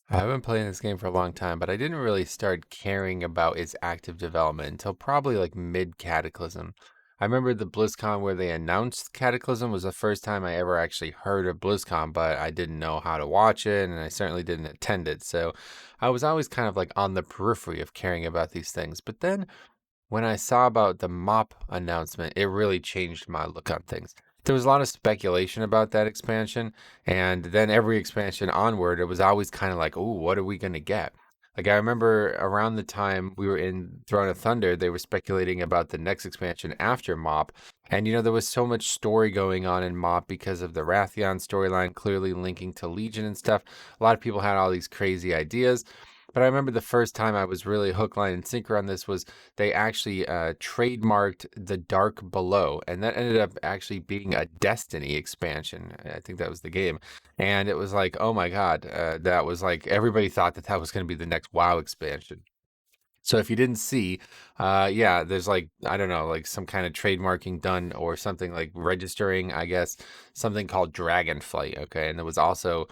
I've been playing this game for a long time, but I didn't really start caring about its active development until probably like mid Cataclysm. I remember the BlizzCon where they announced Cataclysm was the first time I ever actually heard of BlizzCon, but I didn't know how to watch it and I certainly didn't attend it. So I was always kind of like on the periphery of caring about these things. But then when I saw about the mop announcement, it really changed my look on things. There was a lot of speculation about that expansion, and then every expansion onward, it was always kind of like, "Ooh, what are we gonna get?" Like I remember around the time we were in Throne of Thunder, they were speculating about the next expansion after Mop, and there was so much story going on in Mop because of the Rathion storyline, clearly linking to Legion and stuff. A lot of people had all these crazy ideas. But I remember the first time I was really hook, line, and sinker on this was they actually trademarked the Dark Below, and that ended up actually being a Destiny expansion. I think that was the game, and it was like, oh my god, that was like everybody thought that that was going to be the next WoW expansion. So if you didn't see, yeah, there's like I don't know, like some kind of trademarking done or something like registering, I guess, something called Dragonflight. Okay, and there was also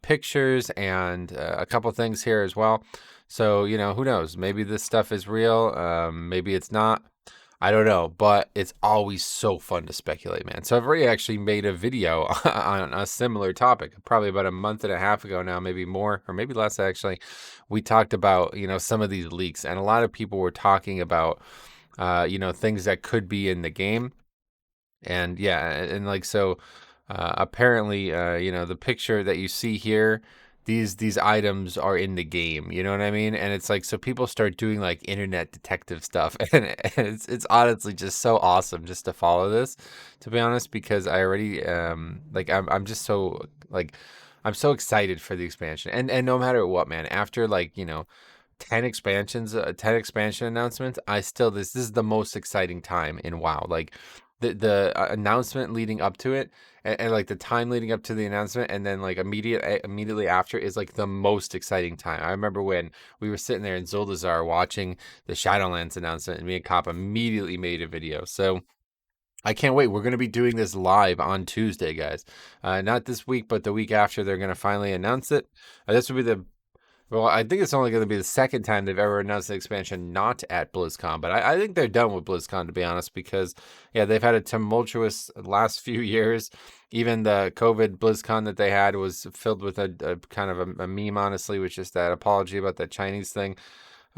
pictures and a couple things here as well. So who knows? Maybe this stuff is real. Maybe it's not. I don't know, but it's always so fun to speculate, man. So I've already actually made a video on a similar topic, probably about a month and a half ago now, maybe more, or maybe less actually. We talked about, some of these leaks, and a lot of people were talking about, things that could be in the game. And yeah, and like so apparently the picture that you see here, these items are in the game, you know what I mean? And it's like so people start doing like internet detective stuff and it's honestly just so awesome just to follow this, to be honest, because I already like I'm just so like I'm so excited for the expansion. And no matter what, man, after like, 10 expansions, 10 expansion announcements, I still this is the most exciting time in WoW. Like the announcement leading up to it, and like the time leading up to the announcement, and then like immediately after is like the most exciting time. I remember when we were sitting there in Zuldazar watching the Shadowlands announcement, and me and Cop immediately made a video. So I can't wait. We're going to be doing this live on Tuesday, guys. Not this week, but the week after, they're going to finally announce it. This will be the well, I think it's only going to be the second time they've ever announced an expansion not at BlizzCon, but I think they're done with BlizzCon, to be honest, because, yeah, they've had a tumultuous last few years. Even the COVID BlizzCon that they had was filled with a kind of a meme, honestly, which is that apology about that Chinese thing.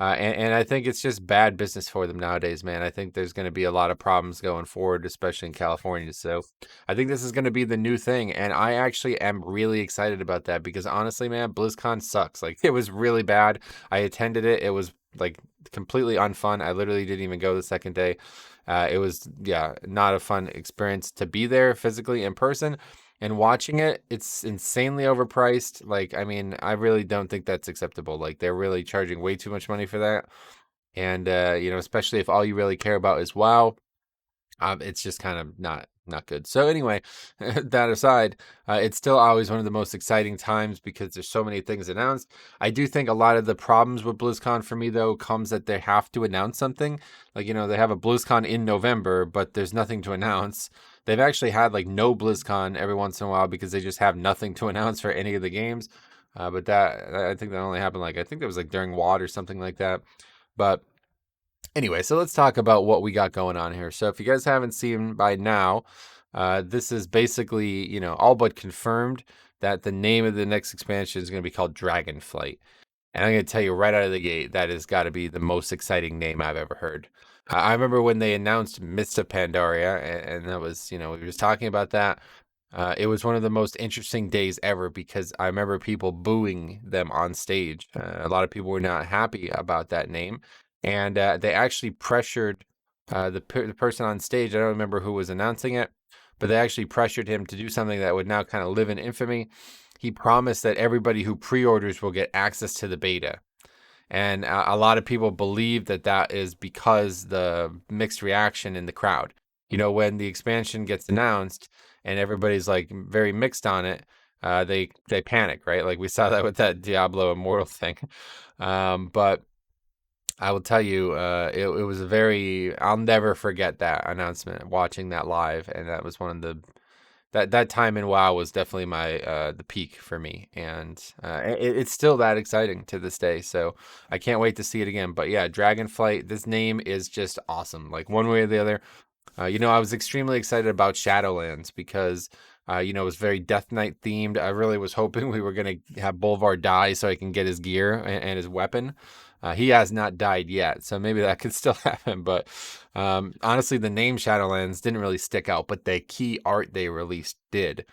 And I think it's just bad business for them nowadays, man. I think there's going to be a lot of problems going forward, especially in California. So I think this is going to be the new thing. And I actually am really excited about that because honestly, man, BlizzCon sucks. Like it was really bad. I attended it. It was like completely unfun. I literally didn't even go the second day. It was, yeah, not a fun experience to be there physically in person. And watching it, it's insanely overpriced. Like, I mean, I really don't think that's acceptable. Like, they're really charging way too much money for that. And especially if all you really care about is WoW, it's just kind of not good. So anyway, that aside, it's still always one of the most exciting times because there's so many things announced. I do think a lot of the problems with BlizzCon for me though comes that they have to announce something. Like they have a BlizzCon in November, but there's nothing to announce. They've actually had like no BlizzCon every once in a while because they just have nothing to announce for any of the games. But that I think that only happened like I think it was like during WOD or something like that. But anyway, so let's talk about what we got going on here. So if you guys haven't seen by now, this is basically, all but confirmed that the name of the next expansion is going to be called Dragonflight. And I'm going to tell you right out of the gate, that has got to be the most exciting name I've ever heard. I remember when they announced Mists of Pandaria, and that was, we were just talking about that. It was one of the most interesting days ever because I remember people booing them on stage. A lot of people were not happy about that name, and they actually pressured the person on stage. I don't remember who was announcing it, but they actually pressured him to do something that would now kind of live in infamy. He promised that everybody who pre-orders will get access to the beta. And a lot of people believe that that is because the mixed reaction in the crowd. When the expansion gets announced and everybody's like very mixed on it, they panic, right? Like we saw that with that Diablo Immortal thing. But I will tell you, it was a very. I'll never forget that announcement. Watching that live, and that was one of the that time in WoW was definitely my the peak for me, and it's still that exciting to this day. So I can't wait to see it again. But yeah, Dragonflight. This name is just awesome. Like one way or the other. I was extremely excited about Shadowlands because, it was very Death Knight themed. I really was hoping we were going to have Bolvar die so I can get his gear and his weapon. He has not died yet, so maybe that could still happen. But honestly, the name Shadowlands didn't really stick out, but the key art they released did.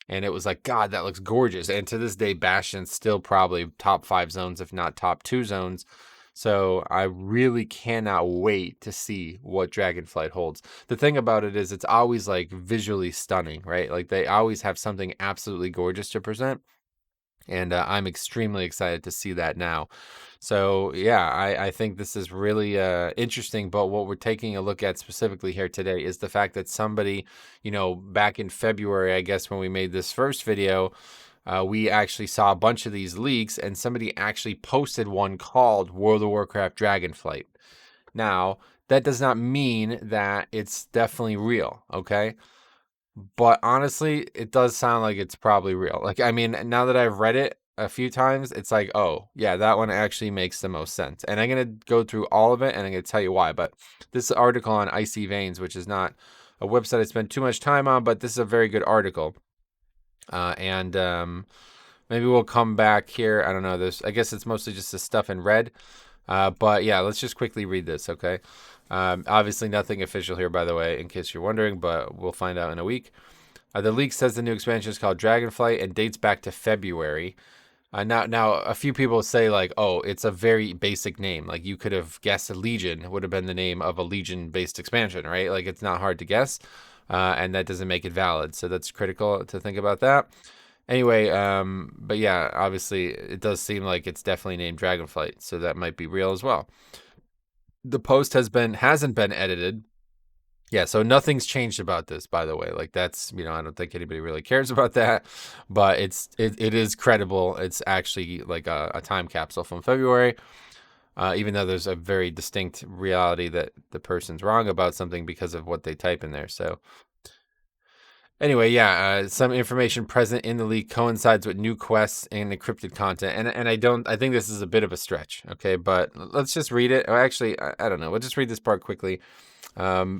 And it was like, God, that looks gorgeous. And to this day, Bastion's still probably top 5 zones, if not top 2 zones. So I really cannot wait to see what Dragonflight holds. The thing about it is it's always like visually stunning, right? Like they always have something absolutely gorgeous to present. And I'm extremely excited to see that now. So yeah, I think this is really interesting. But what we're taking a look at specifically here today is the fact that somebody, back in February, I guess when we made this first video, we actually saw a bunch of these leaks, and somebody actually posted one called World of Warcraft Dragonflight. Now, that does not mean that it's definitely real, okay? But honestly, it does sound like it's probably real. Like, I mean, now that I've read it a few times, it's like, oh, yeah, that one actually makes the most sense. And I'm going to go through all of it and I'm going to tell you why. But this article on Icy Veins, which is not a website I spent too much time on, but this is a very good article. And maybe we'll come back here. I don't know. I guess it's mostly just the stuff in red. But yeah, let's just quickly read this, okay? Obviously, nothing official here, by the way, in case you're wondering, but we'll find out in a week. The leak says the new expansion is called Dragonflight and dates back to February. Now, a few people say like, oh, it's a very basic name. Like you could have guessed Legion would have been the name of a Legion-based expansion, right? Like it's not hard to guess, and that doesn't make it valid. So that's critical to think about that. Anyway, but yeah, obviously it does seem like it's definitely named Dragonflight, so that might be real as well. The post hasn't been edited. Yeah, so nothing's changed about this, by the way. Like that's, I don't think anybody really cares about that, but it is credible. It's actually like a time capsule from February, even though there's a very distinct reality that the person's wrong about something because of what they type in there. So anyway, yeah, some information present in the leak coincides with new quests and encrypted content, and I think this is a bit of a stretch, okay? But let's just read it. Or actually, I don't know. We'll just read this part quickly.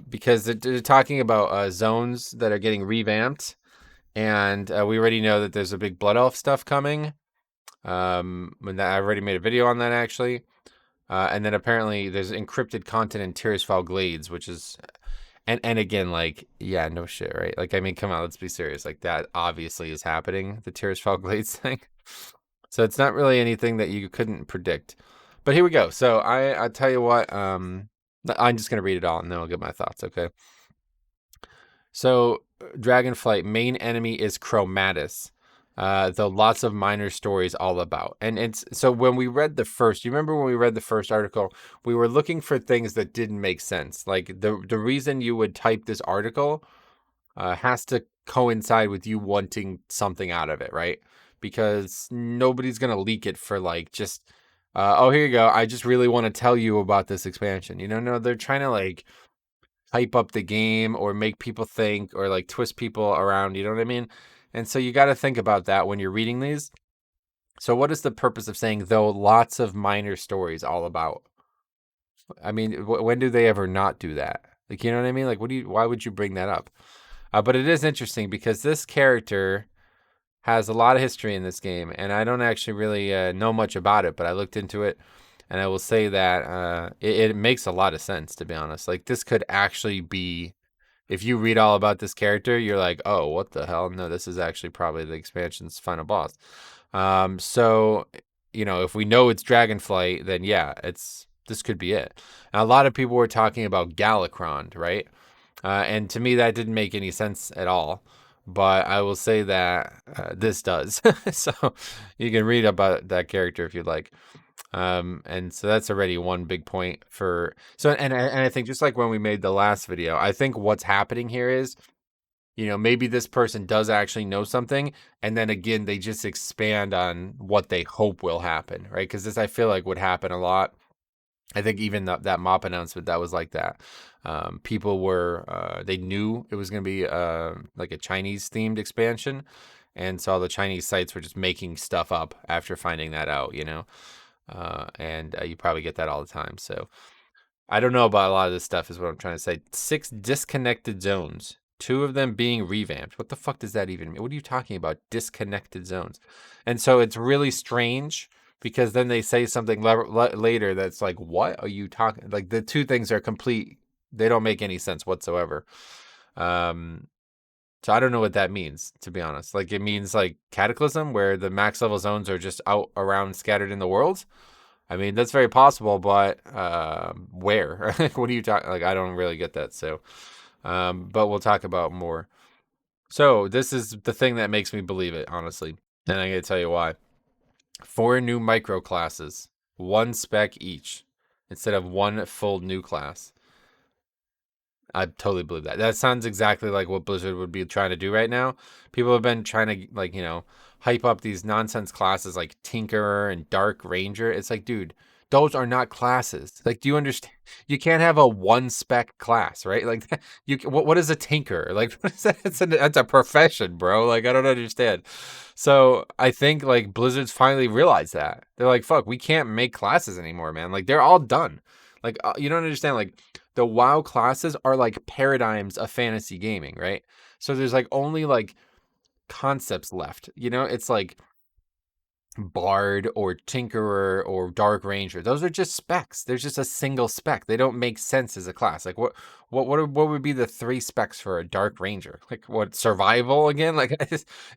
Because they're talking about zones that are getting revamped, and we already know that there's a big Blood Elf stuff coming. I already made a video on that actually, and then apparently there's encrypted content in Tirisfal Glades, which is, and again, like, yeah, no shit, right? Like, I mean, come on, let's be serious. Like that obviously is happening, the Tirisfal Glades thing. So it's not really anything that you couldn't predict. But here we go. So I tell you what, I'm just going to read it all and then I'll get my thoughts, okay? So, Dragonflight, main enemy is Chromatus, though lots of minor stories all about. And it's so when we read the first, you remember when we read the first article, we were looking for things that didn't make sense. Like the reason you would type this article has to coincide with you wanting something out of it, right? Because nobody's going to leak it for like just oh, here you go. I just really want to tell you about this expansion. No, they're trying to like hype up the game or make people think or like twist people around. You know what I mean? And so you got to think about that when you're reading these. So what is the purpose of saying, though, lots of minor stories all about? I mean, when do they ever not do that? Like, you know what I mean? Like, why would you bring that up? But it is interesting because this character has a lot of history in this game, and I don't actually really know much about it, but I looked into it, and I will say that it makes a lot of sense, to be honest. Like, this could actually be, if you read all about this character, you're like, oh, what the hell? No, this is actually probably the expansion's final boss. So, if we know it's Dragonflight, then yeah, this could be it. And a lot of people were talking about Galakrond, right? And to me, that didn't make any sense at all. But I will say that this does. So you can read about that character if you'd like. And so that's already one big point for. So and I think just like when we made the last video, I think what's happening here is, maybe this person does actually know something, and then again they just expand on what they hope will happen, right? Because this I feel like would happen a lot. I think even that mop announcement that was like that. People were they knew it was going to be like a Chinese themed expansion, and so all the Chinese sites were just making stuff up after finding that out. And you probably get that all the time. So I don't know about a lot of this stuff, is what I'm trying to say. 6 disconnected zones, 2 of them being revamped. What the fuck does that even mean? What are you talking about? Disconnected zones. And so it's really strange because then they say something later that's like, what are you talking? Like the two things are complete. They don't make any sense whatsoever. Um, so I don't know what that means, to be honest. Like it means like Cataclysm, where the max level zones are just out around scattered in the world. I mean, that's very possible, but where? What are you talking? Like, I don't really get that. So, but we'll talk about more. So, this is the thing that makes me believe it, honestly. And I'm going to tell you why. 4 new micro classes, 1 spec each, instead of 1 full new class. I totally believe that. That sounds exactly like what Blizzard would be trying to do right now. People have been trying to, like, hype up these nonsense classes like Tinkerer and Dark Ranger. It's like, dude, those are not classes. Like, do you understand? You can't have a 1 spec class, right? Like, what is a tinker? Like, what is that? That's a profession, bro. Like, I don't understand. So I think like Blizzard's finally realized that they're like, fuck, we can't make classes anymore, man. Like, they're all done. Like, you don't understand. Like, the WoW classes are like paradigms of fantasy gaming, right? So there's like only like concepts left. It's like Bard or Tinkerer or Dark Ranger. Those are just specs. There's just a single spec. They don't make sense as a class. Like what would be the 3 specs for a Dark Ranger? Like what, survival again? Like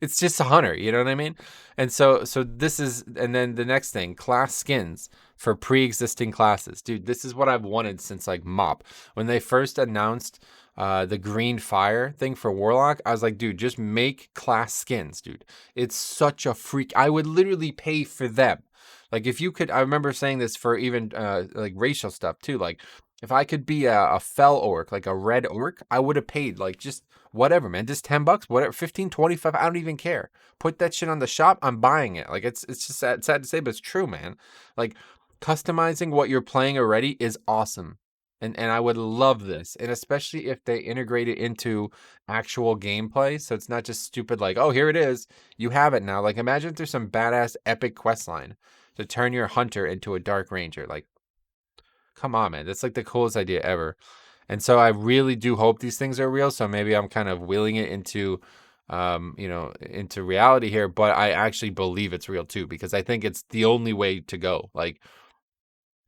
it's just a hunter, you know what I mean? And so this is, and then the next thing, class skins for pre-existing classes. Dude, this is what I've wanted since like MOP. When they first announced the green fire thing for Warlock, I was like, dude, just make class skins, dude. It's such a freak. I would literally pay for them. Like if you could, I remember saying this for even like racial stuff too. Like if I could be a fell orc, like a red orc, I would have paid like just whatever, man, just $10, whatever, 15, 25. I don't even care. Put that shit on the shop. I'm buying it. Like it's just sad to say, but it's true, man. Like customizing what you're playing already is awesome. And I would love this. And especially if they integrate it into actual gameplay. So it's not just stupid like, oh, here it is. You have it now. Like imagine if there's some badass epic quest line to turn your hunter into a dark ranger. Like, come on, man. That's like the coolest idea ever. And so I really do hope these things are real. So maybe I'm kind of wheeling it into into reality here, but I actually believe it's real too, because I think it's the only way to go. Like,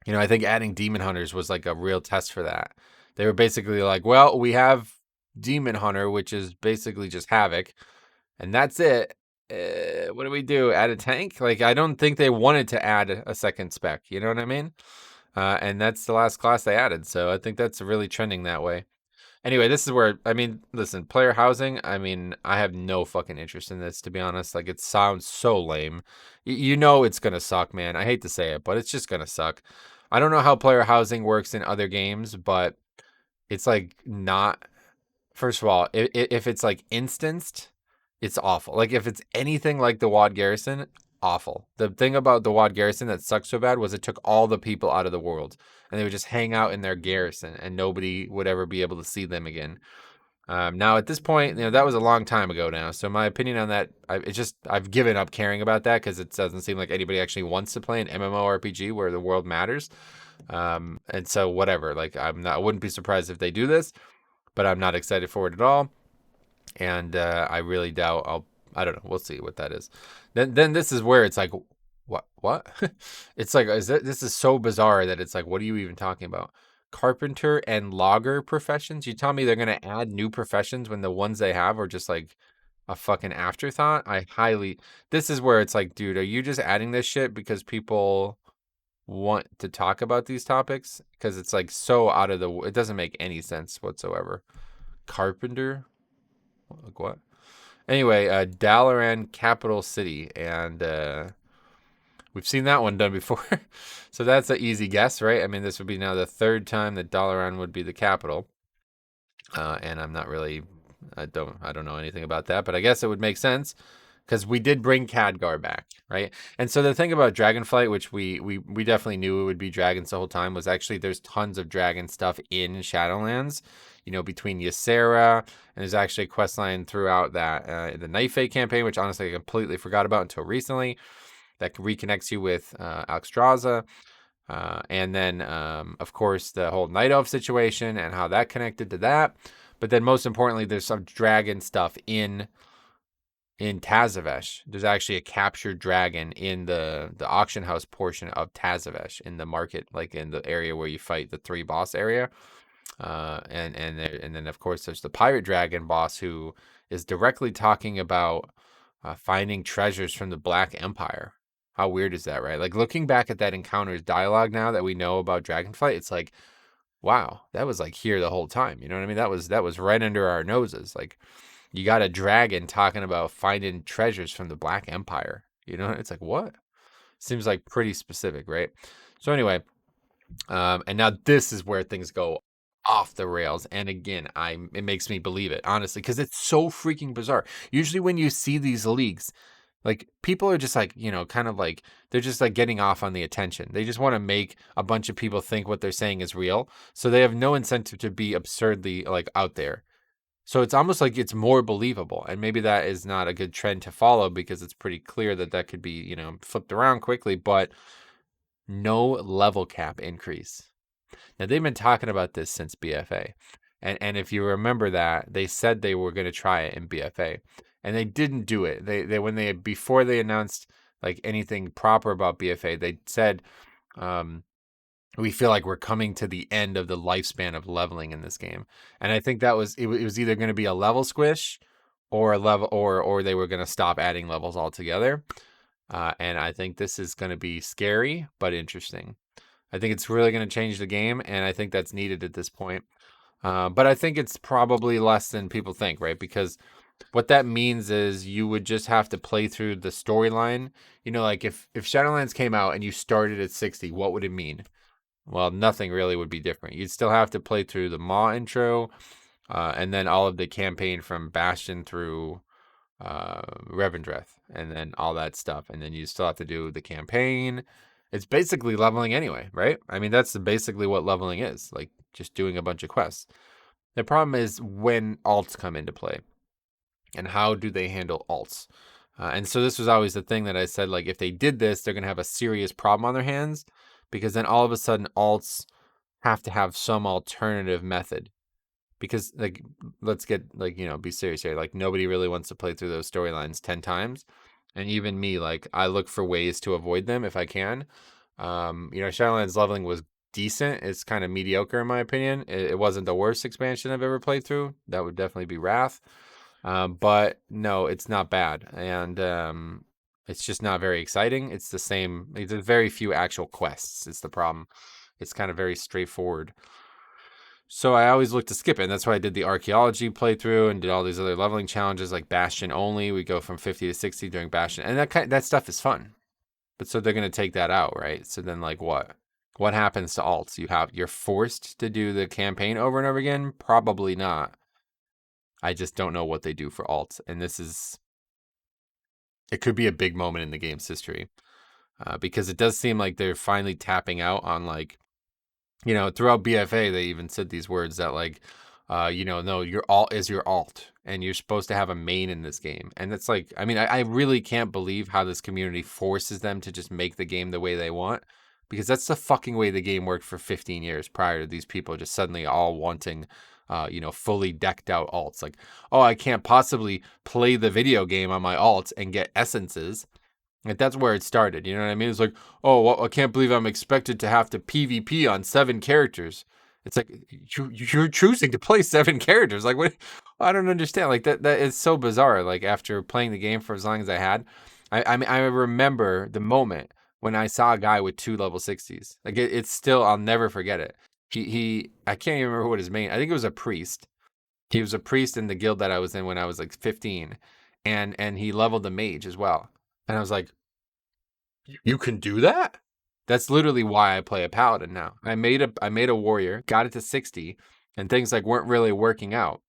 I think adding demon hunters was like a real test for that. They were basically like, well, we have demon hunter, which is basically just havoc, and that's it. What do we do? Add a tank? Like, I don't think they wanted to add a second spec. You know what I mean? And that's the last class they added. So I think that's really trending that way. Anyway, this is where, I mean, listen, player housing, I mean, I have no fucking interest in this, to be honest. Like, it sounds so lame. You know it's going to suck, man. I hate to say it, but it's just going to suck. I don't know how player housing works in other games, but it's like not, first of all, if it's like instanced, it's awful. Like, if it's anything like the WoD Garrison, awful. The thing about the WoD Garrison that sucked so bad was it took all the people out of the world, and they would just hang out in their garrison, and nobody would ever be able to see them again. Now, at this point, that was a long time ago now. So my opinion on that, I've given up caring about that because it doesn't seem like anybody actually wants to play an MMORPG where the world matters. And so whatever. Like I wouldn't be surprised if they do this, but I'm not excited for it at all. And I really doubt I don't know. We'll see what that is. Then this is where it's like, what? It's like, this is so bizarre that it's like, what are you even talking about? Carpenter and logger professions? You tell me they're going to add new professions when the ones they have are just like a fucking afterthought? This is where it's like, dude, are you just adding this shit because people want to talk about these topics? Because it's like so it doesn't make any sense whatsoever. Carpenter? Like what? Anyway, Dalaran Capital City, and we've seen that one done before. So that's an easy guess, right? I mean, this would be now the 3rd time that Dalaran would be the capital. And I'm not really, I don't know anything about that, but I guess it would make sense. because we did bring Khadgar back, right? And so the thing about Dragonflight, which we definitely knew it would be dragons the whole time, was actually there's tons of dragon stuff in Shadowlands. Between Ysera, and there's actually a quest line throughout that the Nightfate campaign, which honestly I completely forgot about until recently. That reconnects you with Alexstrasza. And then, of course, the whole Night Elf situation and how that connected to that. But then, most importantly, there's some dragon stuff in Tazavesh. There's actually a captured dragon in the auction house portion of Tazavesh in the market, like in the area where you fight the 3 boss area. And then of course there's the pirate dragon boss who is directly talking about finding treasures from the Black Empire. How weird is that, right? Like looking back at that encounter's dialogue now that we know about Dragonflight, it's like, wow, that was like here the whole time. You know what I mean? That was right under our noses. Like you got a dragon talking about finding treasures from the Black Empire. It's like, what? Seems like pretty specific, right? So anyway, and now this is where things go off the rails. And again, it makes me believe it, honestly, because it's so freaking bizarre. Usually when you see these leaks, like people are just like, kind of like they're just like getting off on the attention. They just want to make a bunch of people think what they're saying is real. So they have no incentive to be absurdly like out there. So it's almost like it's more believable. And maybe that is not a good trend to follow because it's pretty clear that could be, flipped around quickly, but no level cap increase. Now they've been talking about this since BFA. And if you remember that, they said they were going to try it in BFA. And they didn't do it. Before they announced like anything proper about BFA, they said we feel like we're coming to the end of the lifespan of leveling in this game. And I think that was it was either going to be a level squish or a level or they were going to stop adding levels altogether. And I think this is going to be scary but interesting. I think it's really going to change the game, and I think that's needed at this point. But I think it's probably less than people think, right? Because what that means is you would just have to play through the storyline. Like if Shadowlands came out and you started at 60, what would it mean? Well, nothing really would be different. You'd still have to play through the Maw intro, and then all of the campaign from Bastion through Revendreth, and then all that stuff. And then you still have to do the campaign. It's basically leveling anyway, right? I mean, that's basically what leveling is, like just doing a bunch of quests. The problem is when alts come into play and how do they handle alts? And so this was always the thing that I said, like, if they did this, they're going to have a serious problem on their hands because then all of a sudden alts have to have some alternative method. Because, like, let's get, like, be serious here. Like, nobody really wants to play through those storylines 10 times. And even me, like, I look for ways to avoid them if I can. Shadowlands leveling was decent. It's kind of mediocre in my opinion. It wasn't the worst expansion I've ever played through. That would definitely be Wrath. But no, it's not bad. And it's just not very exciting. It's the same. There's very few actual quests. It's the problem. It's kind of very straightforward. So I always look to skip it. And that's why I did the archaeology playthrough and did all these other leveling challenges like Bastion only. We go from 50 to 60 during Bastion. And that stuff is fun. But so they're going to take that out, right? So then like what? What happens to alts? You're forced to do the campaign over and over again? Probably not. I just don't know what they do for alts. And it could be a big moment in the game's history. Because it does seem like they're finally tapping out on like, throughout BFA, they even said these words that like, no, your alt is your alt and you're supposed to have a main in this game. And it's like, I mean, I really can't believe how this community forces them to just make the game the way they want, because that's the fucking way the game worked for 15 years prior to these people just suddenly all wanting, fully decked out alts. Like, oh, I can't possibly play the video game on my alts and get essences. Like, that's where it started, you know what I mean? It's like, oh, well, I can't believe I'm expected to have to PvP on 7 characters. It's like, you're choosing to play 7 characters. Like, what? I don't understand. Like, that is so bizarre. Like, after playing the game for as long as I had, I mean, I remember the moment when I saw a guy with 2 level 60s. Like, it's still, I'll never forget it. I can't even remember what his main, I think it was a priest. He was a priest in the guild that I was in when I was like 15. And he leveled the mage as well. And I was like, you can do that? That's literally why I play a paladin now. I made a warrior, got it to 60, and things like weren't really working out.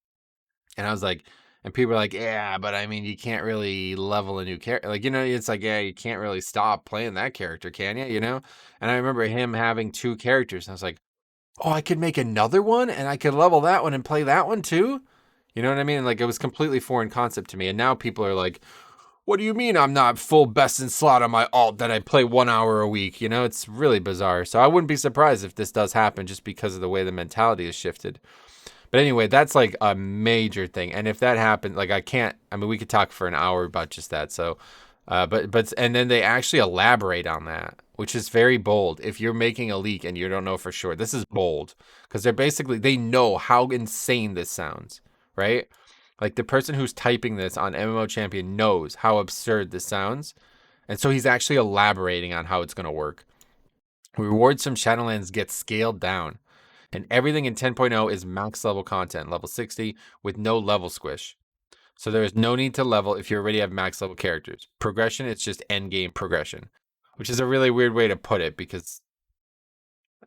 And I was like, And people are like, yeah, but I mean, you can't really level a new character. Like, it's like, yeah, you can't really stop playing that character, can you? And I remember him having two characters. And I was like, oh, I could make another one and I could level that one and play that one too. You know what I mean? Like, it was completely foreign concept to me. And now people are like, what do you mean I'm not full best in slot on my alt that I play 1 hour a week? It's really bizarre. So I wouldn't be surprised if this does happen just because of the way the mentality is shifted. But anyway, that's like a major thing. And if that happened, like I mean, we could talk for an hour about just that. So, and then they actually elaborate on that, which is very bold. If you're making a leak and you don't know for sure, this is bold because they know how insane this sounds, right? Like the person who's typing this on MMO Champion knows how absurd this sounds. And so he's actually elaborating on how it's going to work. Rewards from Shadowlands get scaled down. And everything in 10.0 is max level content, level 60, with no level squish. So there is no need to level if you already have max level characters. Progression, it's just end game progression, which is a really weird way to put it because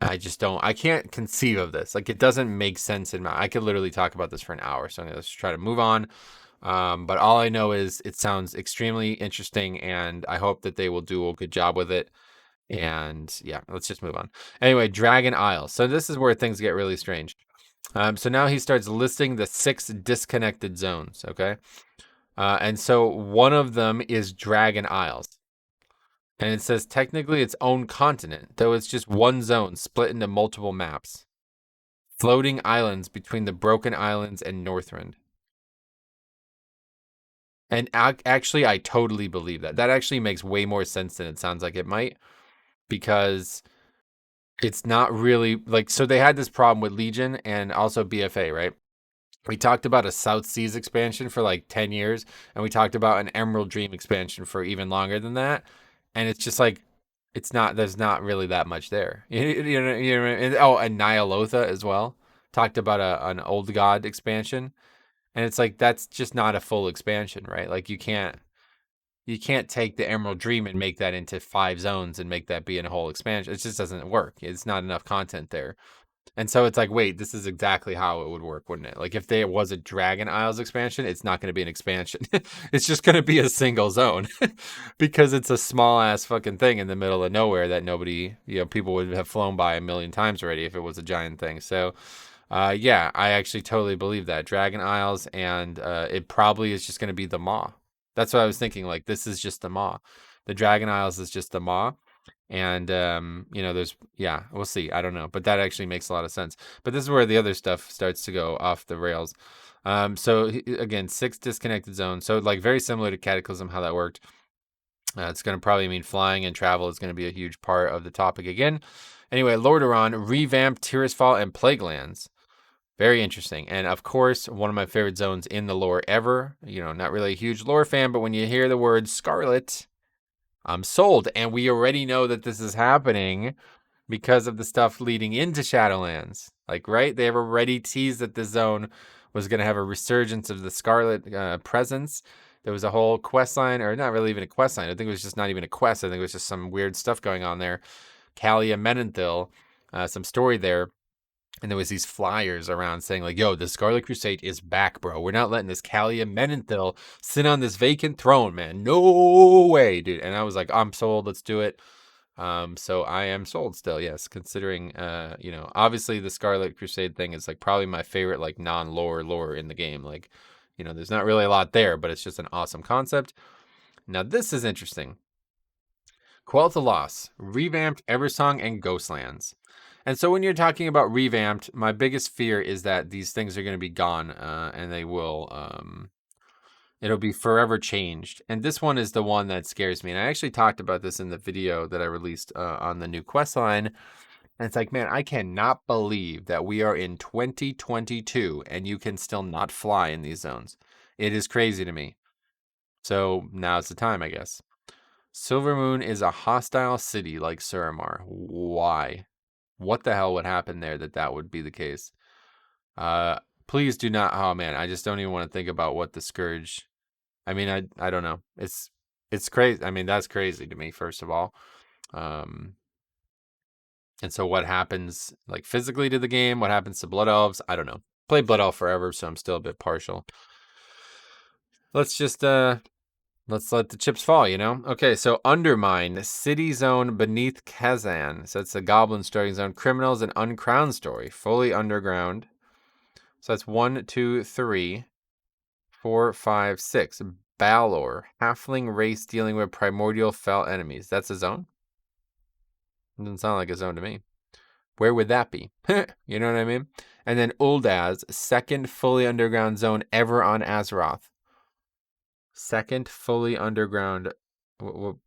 I can't conceive of this. Like, it doesn't make sense I could literally talk about this for an hour. So let's try to move on. But all I know is it sounds extremely interesting, and I hope that they will do a good job with it. And yeah, let's just move on. Anyway, Dragon Isle. So this is where things get really strange. So now he starts listing the 6 disconnected zones, okay? And so one of them is Dragon Isles. And it says technically its own continent, though it's just one zone split into multiple maps. Floating islands between the Broken Islands and Northrend. And actually, I totally believe that. That actually makes way more sense than it sounds like it might. Because it's not really like, so they had this problem with Legion and also BFA, right? We talked about a South Seas expansion for like 10 years, and we talked about an Emerald Dream expansion for even longer than that. And it's just like, there's not really that much there. And Nyalotha as well. Talked about an Old God expansion. And it's like, that's just not a full expansion, right? Like, you can't take the Emerald Dream and make that into 5 zones and make that be a whole expansion. It just doesn't work. It's not enough content there. And so it's like, wait, this is exactly how it would work, wouldn't it? Like, if there was a Dragon Isles expansion, it's not going to be an expansion. It's just going to be a single zone because it's a small ass fucking thing in the middle of nowhere that people would have flown by a million times already if it was a giant thing. So, yeah, I actually totally believe that. Dragon Isles, and it probably is just going to be the Maw. That's what I was thinking. Like, this is just the Maw. The Dragon Isles is just the Maw. And, we'll see. I don't know. But that actually makes a lot of sense. But this is where the other stuff starts to go off the rails. So, again, 6 disconnected zones. So, like, very similar to Cataclysm, how that worked. It's going to probably mean flying and travel is going to be a huge part of the topic again. Anyway, Lordaeron revamped Tirisfal and Plaguelands. Very interesting. And of course, one of my favorite zones in the lore ever. Not really a huge lore fan, but when you hear the word Scarlet, I'm sold. And we already know that this is happening because of the stuff leading into Shadowlands. Like, right? They have already teased that this zone was going to have a resurgence of the Scarlet presence. There was a whole quest line, or not really even a quest line. I think it was just not even a quest. I think it was just some weird stuff going on there. Kalia Menethil, some story there. And there was these flyers around saying like, yo, the Scarlet Crusade is back, bro. We're not letting this Kalia Menethil sit on this vacant throne, man. No way, dude. And I was like, I'm sold. Let's do it. So I am sold still, yes, considering, obviously the Scarlet Crusade thing is like probably my favorite, like lore in the game. Like, there's not really a lot there, but it's just an awesome concept. Now this is interesting. Quel'Thalas, revamped Eversong and Ghostlands. And so when you're talking about revamped, my biggest fear is that these things are going to be gone, and they will, it'll be forever changed. And this one is the one that scares me. And I actually talked about this in the video that I released on the new quest line. And it's like, man, I cannot believe that we are in 2022 and you can still not fly in these zones. It is crazy to me. So now's the time, I guess. Silvermoon is a hostile city like Suramar. Why? What the hell would happen there that would be the case? Please do not. Oh man, I just don't even want to think about what the Scourge. I mean, I don't know. It's crazy. I mean, that's crazy to me, first of all. And so what happens like physically to the game? What happens to Blood Elves? I don't know. Played Blood Elf forever, so I'm still a bit partial. let's just let's let the chips fall, you know? Okay, so Undermine, City Zone beneath Kazan. So it's a goblin starting zone. Criminals, an uncrowned story, fully underground. So that's 1, 2, 3, 4, 5, 6. Balor, halfling race dealing with primordial fell enemies. That's a zone? Doesn't sound like a zone to me. Where would that be? You know what I mean? And then Uldaz, second fully underground zone ever on Azeroth. Second fully underground.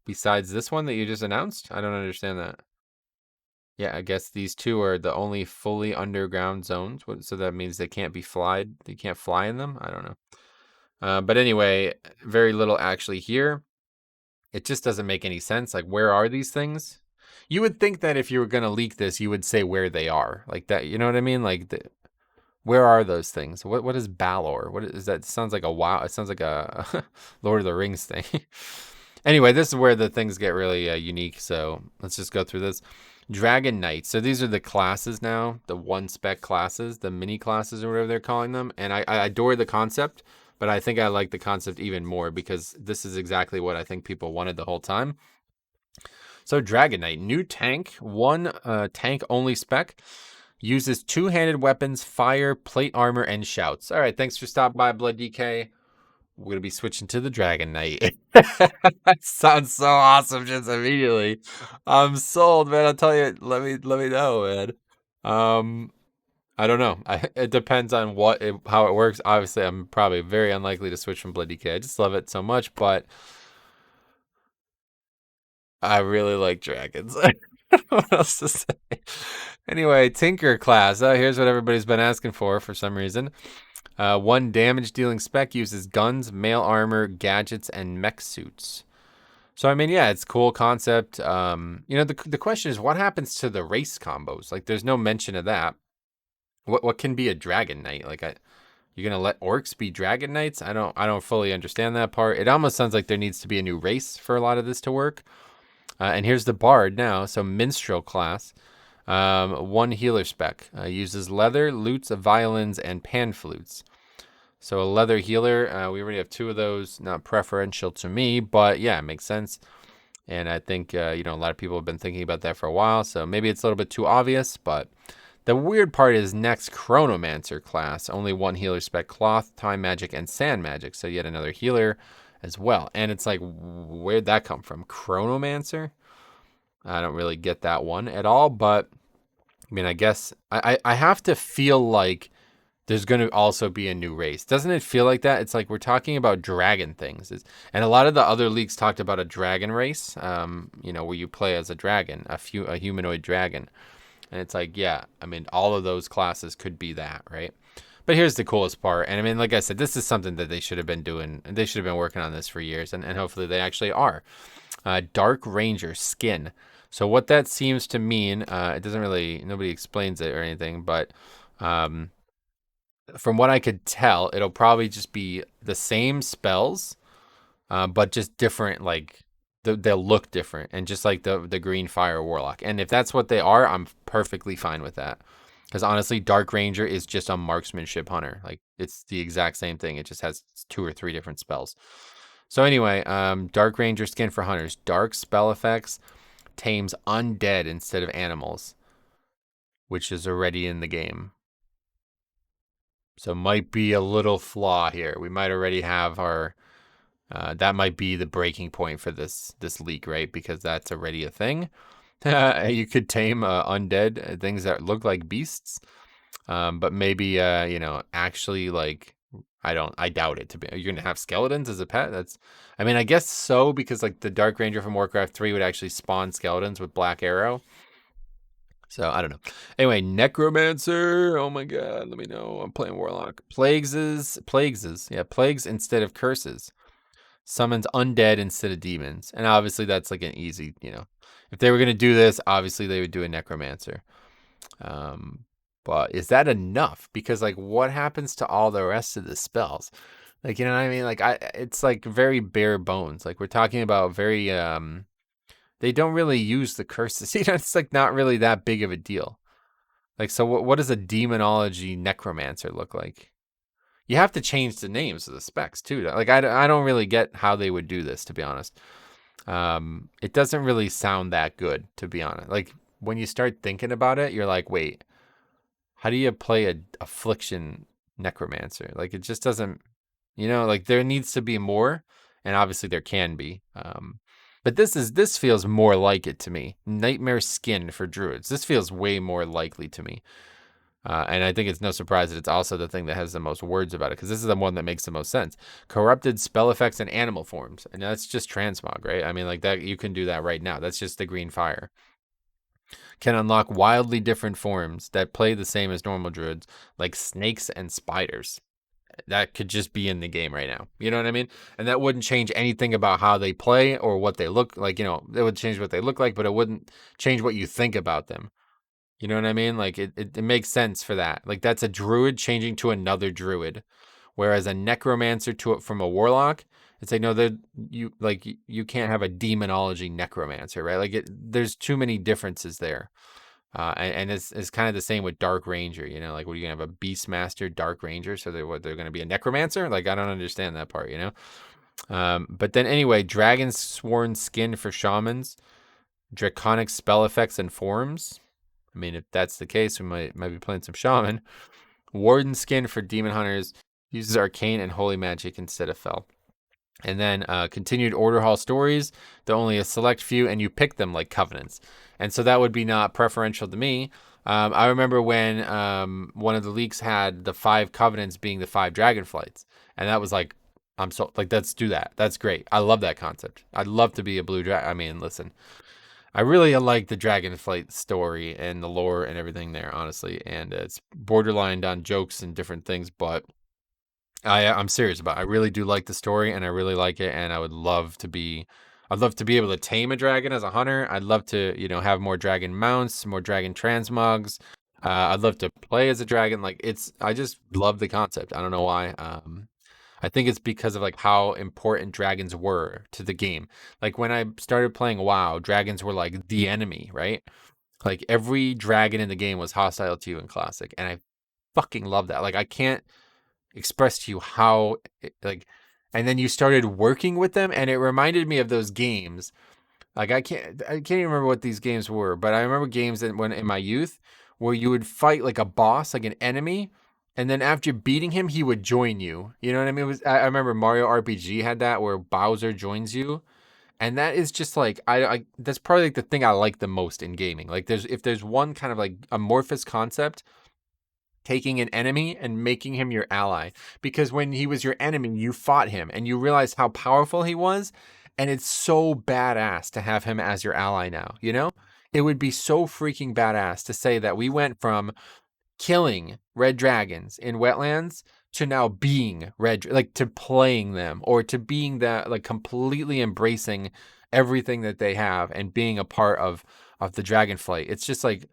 Besides this one that you just announced? I don't understand that. Yeah, I guess these two are the only fully underground zones. So that means they can't be flied. You can't fly in them? I don't know. But anyway, very little actually here. It just doesn't make any sense. Like, where are these things? You would think that if you were going to leak this, you would say where they are. Like that, you know what I mean? Like, where are those things? What is Balor? What is that? It sounds like a wow. It sounds like a Lord of the Rings thing. Anyway, this is where the things get really unique. So let's just go through this. Dragon Knight. So these are the classes now, the one spec classes, the mini classes or whatever they're calling them. And I adore the concept, but I think I like the concept even more because this is exactly what I think people wanted the whole time. So Dragon Knight, new tank, one tank only spec. Uses two-handed weapons, fire, plate armor, and shouts. All right, thanks for stopping by, Blood DK. We're going to be switching to the Dragon Knight. Sounds so awesome just immediately. I'm sold, man. I'll tell you. Let me know, man. I don't know. It depends on how it works. Obviously, I'm probably very unlikely to switch from Blood DK. I just love it so much, but I really like dragons. What else to say? Anyway, Tinker class. Here's what everybody's been asking for some reason. One damage dealing spec uses guns, mail armor, gadgets, and mech suits. So I mean, yeah, it's a cool concept. The question is, what happens to the race combos? Like, there's no mention of that. What can be a dragon knight? Like, you're gonna let orcs be dragon knights? I don't fully understand that part. It almost sounds like there needs to be a new race for a lot of this to work. And here's the bard now. So minstrel class. One healer spec. Uses leather, lutes, violins, and pan flutes. So a leather healer, we already have two of those. Not preferential to me, but yeah, it makes sense. And I think, a lot of people have been thinking about that for a while. So maybe it's a little bit too obvious, but the weird part is next Chronomancer class. Only one healer spec, cloth, time magic, and sand magic. So yet another healer as well. And it's like, where'd that come from? Chronomancer? I don't really get that one at all, but I mean, I guess I have to feel like there's going to also be a new race. Doesn't it feel like that? It's like we're talking about dragon things. And a lot of the other leagues talked about a dragon race, where you play as a dragon, a humanoid dragon. And it's like, yeah, I mean, all of those classes could be that, right? But here's the coolest part. And I mean, like I said, this is something that they should have been doing. They should have been working on this for years. And hopefully they actually are. Dark Ranger skin. So what that seems to mean, it doesn't really, nobody explains it or anything, but from what I could tell, it'll probably just be the same spells, but just different. Like they'll look different, and just like the Green Fire Warlock. And if that's what they are, I'm perfectly fine with that. Because honestly, Dark Ranger is just a marksmanship hunter. Like it's the exact same thing. It just has 2 or 3 different spells. So anyway, Dark Ranger skin for hunters. Dark spell effects tames undead instead of animals, which is already in the game. So might be a little flaw here. We might already have our that might be the breaking point for this leak, right? Because that's already a thing. You could tame undead things that look like beasts, but maybe actually like I doubt it to be. You're gonna have skeletons as a pet. I mean, I guess so because like the Dark Ranger from Warcraft 3 would actually spawn skeletons with Black Arrow. So I don't know. Anyway, Necromancer. Oh my god, let me know. I'm playing Warlock. Plagues. Yeah, plagues instead of curses. Summons undead instead of demons. And obviously that's like an easy, if they were gonna do this, obviously they would do a Necromancer. But is that enough? Because like what happens to all the rest of the spells? Like, you know what I mean? Like it's like very bare bones. Like we're talking about very they don't really use the curses. It's like not really that big of a deal. Like, so what does a demonology necromancer look like? You have to change the names of the specs too. Like I don't really get how they would do this, to be honest. It doesn't really sound that good, to be honest. Like when you start thinking about it, you're like, wait, how do you play a affliction necromancer? Like it just doesn't, like there needs to be more, and obviously there can be. But this feels more like it to me. Nightmare skin for druids. This feels way more likely to me. And I think it's no surprise that it's also the thing that has the most words about it, because this is the one that makes the most sense. Corrupted spell effects and animal forms. And that's just transmog, right? I mean, like that, you can do that right now. That's just the green fire. Can unlock wildly different forms that play the same as normal druids, like snakes and spiders. That could just be in the game right now. You know what I mean? And that wouldn't change anything about how they play or what they look like. It would change what they look like, but it wouldn't change what you think about them. You know what I mean? Like it makes sense for that. Like that's a druid changing to another druid, whereas a necromancer from a warlock, it's like, no, you can't have a demonology necromancer, right? Like there's too many differences there. And it's kind of the same with Dark Ranger, like what are you gonna have a Beastmaster Dark Ranger? So they're gonna be a necromancer? Like I don't understand that part, But then anyway, Dragon Sworn Skin for shamans, draconic spell effects and forms. I mean, if that's the case, we might be playing some shaman. Warden Skin for demon hunters, uses arcane and holy magic instead of fel. And then continued order hall stories, they're only a select few, and you pick them like covenants. And so that would be not preferential to me. I remember when one of the leaks had the 5 covenants being the 5 dragonflights. And that was like, let's do that. That's great. I love that concept. I'd love to be a blue dragon. I mean, listen, I really like the Dragonflight story and the lore and everything there, honestly. And it's borderline on jokes and different things, but I'm serious about it. I really do like the story, and I really like it, and I'd love to be able to tame a dragon as a hunter. I'd love to, have more dragon mounts, more dragon transmogs. I'd love to play as a dragon. I just love the concept. I don't know why. I think it's because of like how important dragons were to the game. Like when I started playing WoW, dragons were like the enemy, right? Like every dragon in the game was hostile to you in Classic, and I fucking love that. Like I can't express to you how and then you started working with them, and it reminded me of those games. Like I can't even remember what these games were, but I remember games when in my youth where you would fight like a boss, like an enemy, and then after beating him, he would join you. You know what I mean? I remember Mario RPG had that where Bowser joins you, and that is just like I that's probably like the thing I like the most in gaming. Like if there's one kind of like amorphous concept, taking an enemy and making him your ally, because when he was your enemy, you fought him and you realized how powerful he was, and it's so badass to have him as your ally now. It would be so freaking badass to say that we went from killing red dragons in wetlands to now being to playing them, or to being that, like completely embracing everything that they have and being a part of the Dragonflight. It's just like,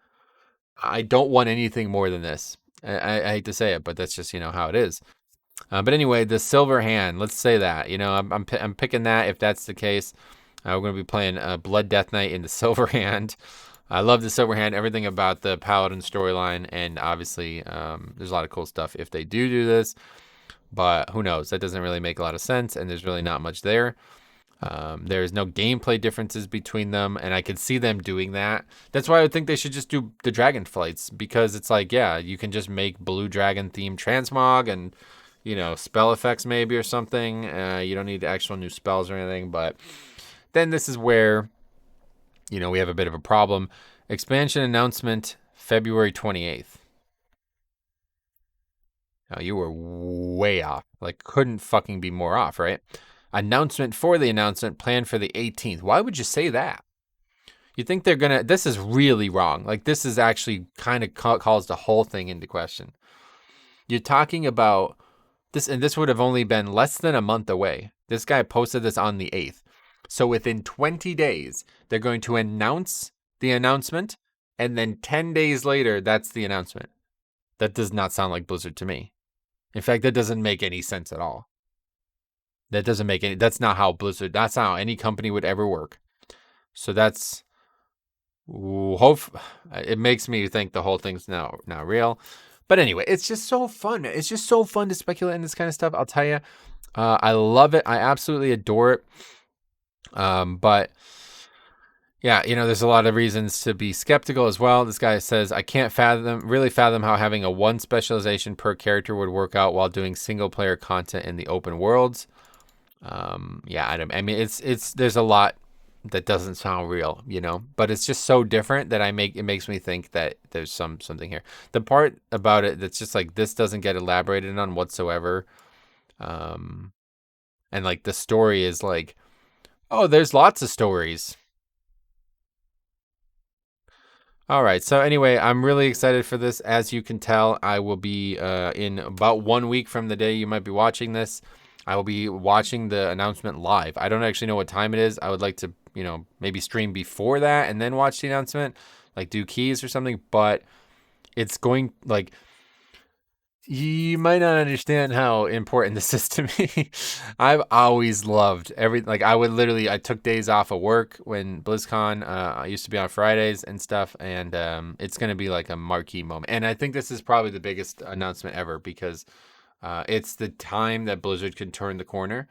I don't want anything more than this. I hate to say it, but that's just, how it is. But anyway, the Silver Hand, let's say that, I'm picking that if that's the case. We're going to be playing Blood Death Knight in the Silver Hand. I love the Silver Hand, everything about the Paladin storyline, and obviously there's a lot of cool stuff if they do this, but who knows? That doesn't really make a lot of sense, and there's really not much there. There's no gameplay differences between them, and I could see them doing that. That's why I would think they should just do the Dragonflights, because it's like, yeah, you can just make blue dragon themed transmog and, spell effects maybe or something. You don't need actual new spells or anything, but then this is where, we have a bit of a problem. Expansion announcement, February 28th. Now, you were way off. Like, couldn't fucking be more off, right? Announcement for the announcement planned for the 18th. Why would you say that? You think they're going to... This is really wrong. Like, this is actually kind of calls the whole thing into question. You're talking about this, and this would have only been less than a month away. This guy posted this on the 8th. So within 20 days, they're going to announce the announcement, and then 10 days later, that's the announcement. That does not sound like Blizzard to me. In fact, that doesn't make any sense at all. That's not how Blizzard, that's not how any company would ever work. So it makes me think the whole thing's now real. But anyway, it's just so fun, man. It's just so fun to speculate in this kind of stuff. I'll tell you, I love it. I absolutely adore it. But yeah, there's a lot of reasons to be skeptical as well. This guy says, I can't really fathom how having a one specialization per character would work out while doing single player content in the open worlds. Yeah, I mean, there's a lot that doesn't sound real, but it's just so different that it makes me think that there's something here. The part about it that's just like, this doesn't get elaborated on whatsoever. And like the story is like, oh, there's lots of stories. All right. So anyway, I'm really excited for this. As you can tell, I will be in about 1 week from the day you might be watching this. I will be watching the announcement live. I don't actually know what time it is. I would like to, maybe stream before that and then watch the announcement, like do keys or something. But it's going like, you might not understand how important this is to me. I've always loved I took days off of work when BlizzCon, I used to be on Fridays and stuff. And it's going to be like a marquee moment. And I think this is probably the biggest announcement ever because it's the time that Blizzard can turn the corner.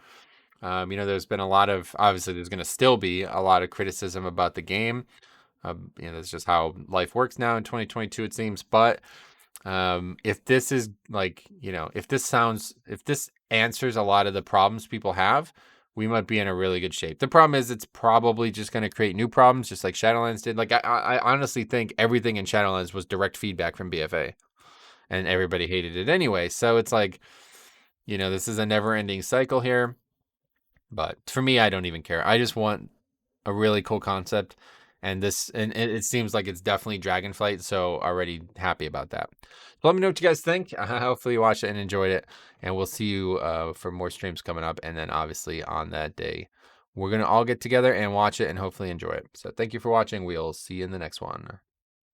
There's been obviously there's going to still be a lot of criticism about the game. That's just how life works now in 2022, it seems. But if this is like, if this answers a lot of the problems people have, we might be in a really good shape. The problem is it's probably just going to create new problems, just like Shadowlands did. Like, I honestly think everything in Shadowlands was direct feedback from BFA, and everybody hated it anyway. So it's like, this is a never-ending cycle here. But for me, I don't even care. I just want a really cool concept. And it seems like it's definitely Dragonflight, so already happy about that. So let me know what you guys think. Hopefully you watched it and enjoyed it, and we'll see you for more streams coming up. And then obviously on that day, we're gonna all get together and watch it and hopefully enjoy it. So thank you for watching. We'll see you in the next one.